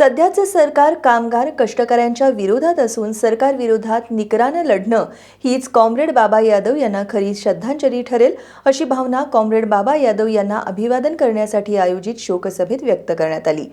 सध्याचे सरकार कामगार कष्टकऱ्यांच्या विरोधात असून सरकार विरोधात निकरानं लढणं हीच कॉम्रेड बाबा यादव यांना खरी श्रद्धांजली ठरेल, अशी भावना कॉम्रेड बाबा यादव यांना अभिवादन करण्यासाठी आयोजित शोकसभेत व्यक्त करण्यात आली।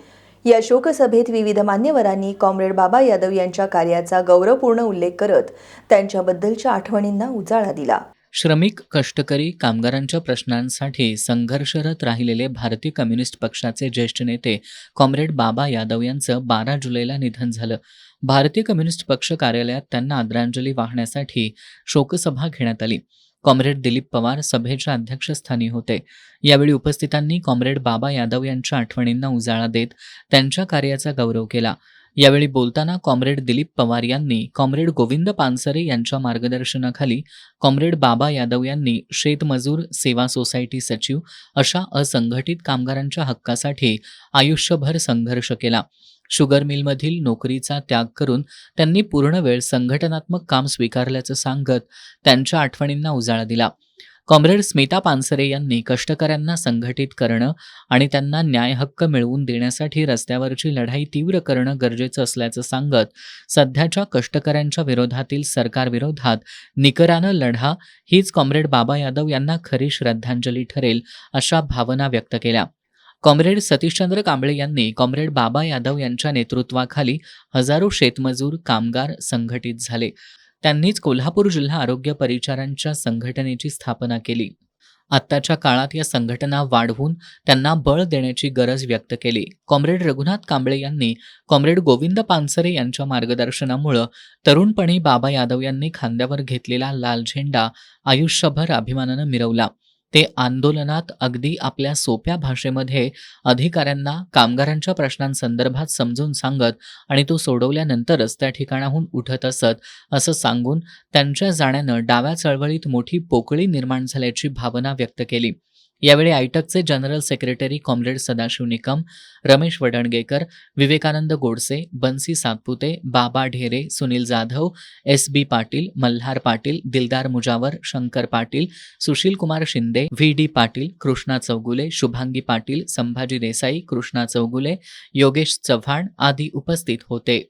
या शोकसभेत विविध मान्यवरांनी कॉम्रेड बाबा यादव यांच्या कार्याचा गौरवपूर्ण उल्लेख करत त्यांच्याबद्दलच्या आठवणींना उजाळा दिला। श्रमिक कष्टकरी कामगारांच्या प्रश्नांसाठी संघर्षरत राहिलेले भारतीय कम्युनिस्ट पक्षाचे ज्येष्ठ नेते कॉम्रेड बाबा यादव यांचं 12 जुलैला निधन झालं। भारतीय कम्युनिस्ट पक्ष कार्यालयात त्यांना आदरांजली वाहण्यासाठी शोकसभा घेण्यात आली। कॉम्रेड दिलीप पवार सभेच्या अध्यक्षस्थानी होते। यावेळी उपस्थितांनी कॉम्रेड बाबा यादव यांच्या आठवणींना उजाळा देत त्यांच्या कार्याचा गौरव केला। यावेळी बोलताना कॉम्रेड दिलीप पवार यांनी कॉम्रेड गोविंद पानसरे यांच्या मार्गदर्शनाखाली कॉम्रेड बाबा यादव यांनी शेतमजूर सेवा सोसायटी सचिव अशा असंघटित कामगारांच्या हक्कासाठी आयुष्यभर संघर्ष केला। शुगर मिलमधील नोकरीचा त्याग करून त्यांनी पूर्णवेळ संघटनात्मक काम स्वीकारल्याचं सांगत त्यांच्या आठवणींना उजाळा दिला। कॉम्रेड स्मिता पानसरे यांनी कष्टकऱ्यांना संघटित करणं आणि त्यांना न्याय हक्क मिळवून देण्यासाठी रस्त्यावरची लढाई तीव्र करणं गरजेचं असल्याचं सांगत सध्याच्या कष्टकऱ्यांच्या विरोधातील सरकारविरोधात निकरानं लढा हीच कॉम्रेड बाबा यादव यांना खरी श्रद्धांजली ठरेल, अशा भावना व्यक्त केल्या। कॉम्रेड सतीशचंद्र कांबळे यांनी कॉम्रेड बाबा यादव यांच्या नेतृत्वाखाली हजारो शेतमजूर कामगार संघटित झाले। त्यांनीच कोल्हापूर जिल्हा आरोग्य परिचारांच्या संघटनेची स्थापना केली। आत्ताच्या काळात या संघटना वाढवून त्यांना बळ देण्याची गरज व्यक्त केली। कॉम्रेड रघुनाथ कांबळे यांनी कॉम्रेड गोविंद पानसरे यांच्या मार्गदर्शनामुळे तरुणपणी बाबा यादव यांनी खांद्यावर घेतलेला लाल झेंडा आयुष्यभर अभिमानानं मिरवला। ते आंदोलनात अगदी आपल्या सोप्या भाषेमध्ये अधिकाऱ्यांना कामगारांच्या प्रश्नांसंदर्भात समजून सांगत आणि तो सोडवल्यानंतरच त्या ठिकाणाहून उठत असत, असं सांगून त्यांच्या जाण्यानं डाव्या चळवळीत मोठी पोकळी निर्माण झाल्याची भावना व्यक्त केली। यावेळी आयटकचे general secretary comrade Sadashiv Nikam, Ramesh Wadangekar, Vivekanand Godse, Bansi Satpute, Baba Dhere, Sunil Jadhav, SB Patil, Malhar Patil, दिलदार मुजावर, शंकर पाटील, सुशील कुमार शिंदे, VD पाटील, कृष्णा चौगुले, शुभांगी पाटील, संभाजी देसाई, कृष्णा चौगुले, योगेश चव्हाण आदी उपस्थित होते।